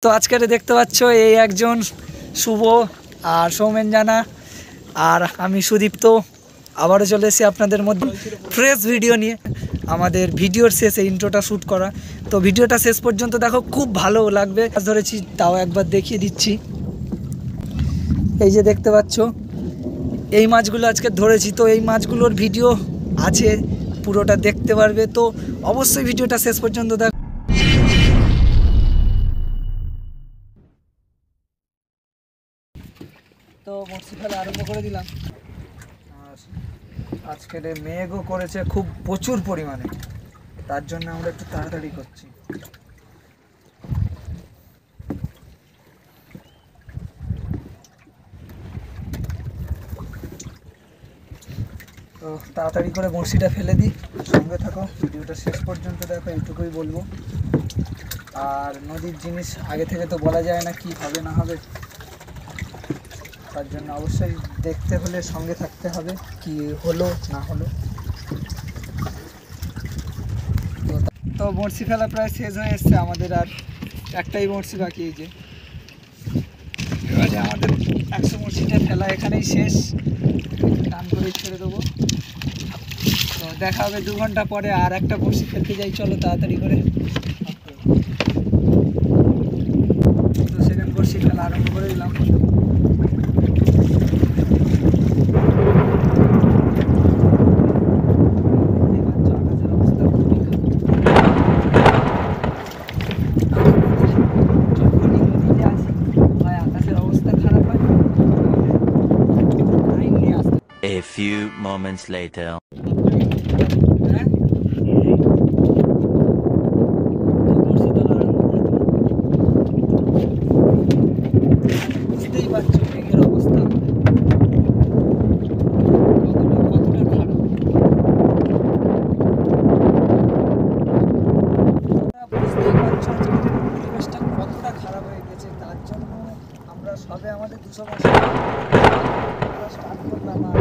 তো আজকে দেখতে পাচ্ছ এই একজন শুভ আর সৌমেন জানা আর আমি সুদীপ্ত আবারও চলে এসেছি আপনাদের মধ্যে ফ্রেশ ভিডিও নিয়ে। আমাদের ভিডিওর শেষে ইন্ট্রোটা শ্যুট করা, তো ভিডিওটা শেষ পর্যন্ত দেখো, খুব ভালো লাগবে। ধরেছি তাও একবার দেখিয়ে দিচ্ছি। এই যে দেখতে পাচ্ছ এই মাছগুলো আজকে ধরেছি, তো এই মাছগুলোর ভিডিও আছে, পুরোটা দেখতে পারবে। তো অবশ্যই ভিডিওটা শেষ পর্যন্ত দেখো। তো বড়শি ফেলা আরম্ভ করে দিলাম। আর আজকের মেঘও করেছে খুব প্রচুর পরিমাণে, তার জন্য আমরা একটু তাড়াতাড়ি করছি। তো তাড়াতাড়ি করে বড়শিটা ফেলে দিই, সঙ্গে থাকো, ভিডিওটা শেষ পর্যন্ত দেখো, এইটুকুই বলবো। আর নদীর জিনিস আগে থেকে তো বলা যায় না কি হবে না হবে, তার জন্য অবশ্যই দেখতে হলে সঙ্গে থাকতে হবে কি হলো না হলো। তো বড়শি ফেলা প্রায় শেষ হয়ে এসছে আমাদের, আর একটাই বড়শি বাকি। এই যে এবারে আমাদের 100 বড়শিটা ফেলা এখানেই শেষ, টান করে ছেড়ে দেবো। তো দেখা হবে 2 ঘন্টা পরে, আর একটা বড়শি ফেলতে যাই, চলো তাড়াতাড়ি করে। তো সেকেন্ড বড়শি ফেলা আরম্ভ করে দিলাম। A few moments later. বুঝতেই পারছো মেঘের অবস্থা কতটা খারাপ। বুঝতেই পারছো আজকের পরিবেশটা কতটা খারাপ হয়ে গেছে, তার জন্য আমরা সবে আমাদের 200 মাস স্টার্ট করলাম। আর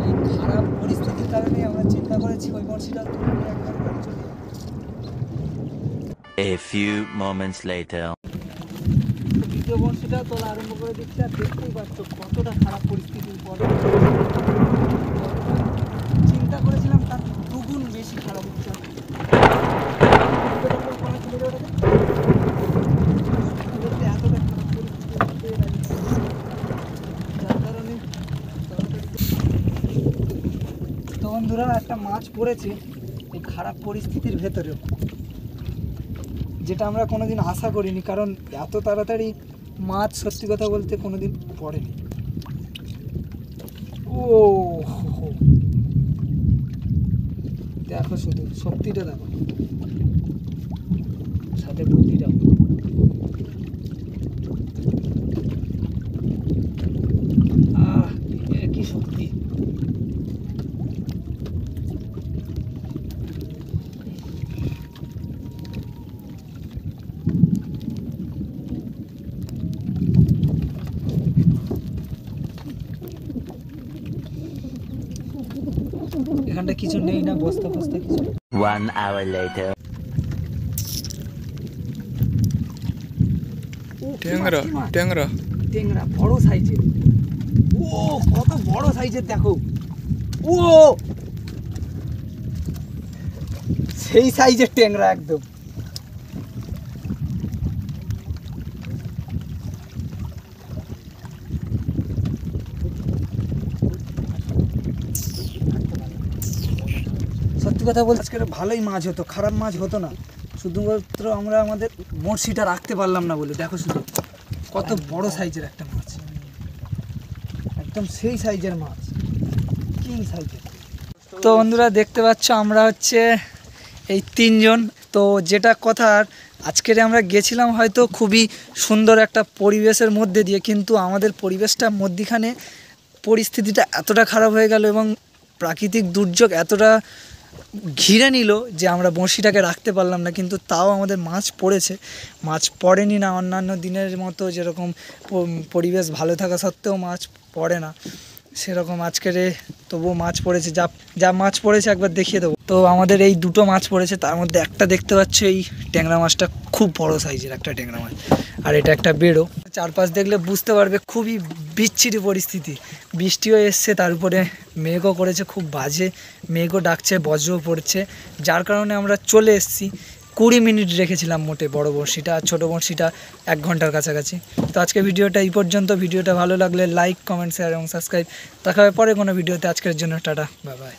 এই খারাপ পরিস্থিতির কারণে আমরা চিন্তা করেছি ওই বর্ষিটা তুলে একবার বাড়ি চলে যাবো। A few moments later. দ্বিতীয় বর্ষিটা তোলা আরম্ভ করে দিচ্ছে, আর দেখতেই পাচ্ছ কতটা খারাপ পরিস্থিতির পরে চিন্তা করেছিলাম তার দুগুণ বেশি খারাপ হচ্ছে। তো বন্ধুরা একটা মাছ পড়েছে এই খারাপ পরিস্থিতির ভেতরেও, যেটা আমরা কোনোদিন আশা করিনি, কারণ এত তাড়াতাড়ি মাছ সত্যি কথা বলতে কোনোদিন পড়েনি। ও দেখো, শুধু শক্তিটা দেখো, সাথে বুদ্ধিটাও। কি শক্তি! এখানটা কিছু নেই না, বস্তা ফস্তা কিছু। 1 hour later. ট্যাংরা ট্যাংরা ট্যাংরা বড় সাইজের। ও কত বড় সাইজের দেখো, ও সেই সাইজের ট্যাংরা একদম। সত্যি কথা বলতে আজকে ভালোই মাছ হতো, খারাপ মাছ হতো না, শুধুমাত্র আমরা আমাদের বড়শিটা রাখতে পারলাম না বলে। দেখো শুধু কত বড় সাইজের একটা মাছ, একদম সেই সাইজের মাছ, কিং সাইজের। তো বন্ধুরা দেখতে পাচ্ছ আমরা হচ্ছে এই 3 জন। তো যেটা কথার, আজকের আমরা গেছিলাম হয়তো খুবই সুন্দর একটা পরিবেশের মধ্যে দিয়ে, কিন্তু আমাদের পরিবেশটার মধ্যিখানে পরিস্থিতিটা এতটা খারাপ হয়ে গেল এবং প্রাকৃতিক দুর্যোগ এতটা ঘিরে নিল যে আমরা বড়শিটাকে রাখতে পারলাম না। কিন্তু তাও আমাদের মাছ পড়েছে, মাছ পড়েনি না অন্যান্য দিনের মতো, যেরকম পরিবেশ ভালো থাকা সত্ত্বেও মাছ পড়ে না, সেরকম আজকের তবুও মাছ পড়েছে। যা যা মাছ পড়েছে একবার দেখিয়ে দেবো। তো আমাদের এই দুটো মাছ পড়েছে, তার মধ্যে একটা দেখতে পাচ্ছ এই ট্যাংরা মাছটা খুব বড় সাইজের একটা ট্যাংরা মাছ, আর এটা একটা বেড়ো। চারপাশ দেখলে বুঝতে পারবে খুবই বিচ্ছিরি পরিস্থিতি, বৃষ্টিও এসছে, তার উপরে মেঘও করেছে খুব বাজে, মেঘও ডাকছে, বজ্রও পড়ছে, যার কারণে আমরা চলে এসেছি। 20 মিনিট রেখেছিলাম মোটে বড় বড়শিটা, আর ছোটো বড়শিটা 1 ঘন্টার কাছাকাছি। তো আজকে ভিডিওটা এই পর্যন্ত। ভিডিওটা ভালো লাগলে লাইক, কমেন্ট, শেয়ার এবং সাবস্ক্রাইব। দেখা হবে পরে কোনো ভিডিওতে। আজকের জন্য টাটা, বাই বাই।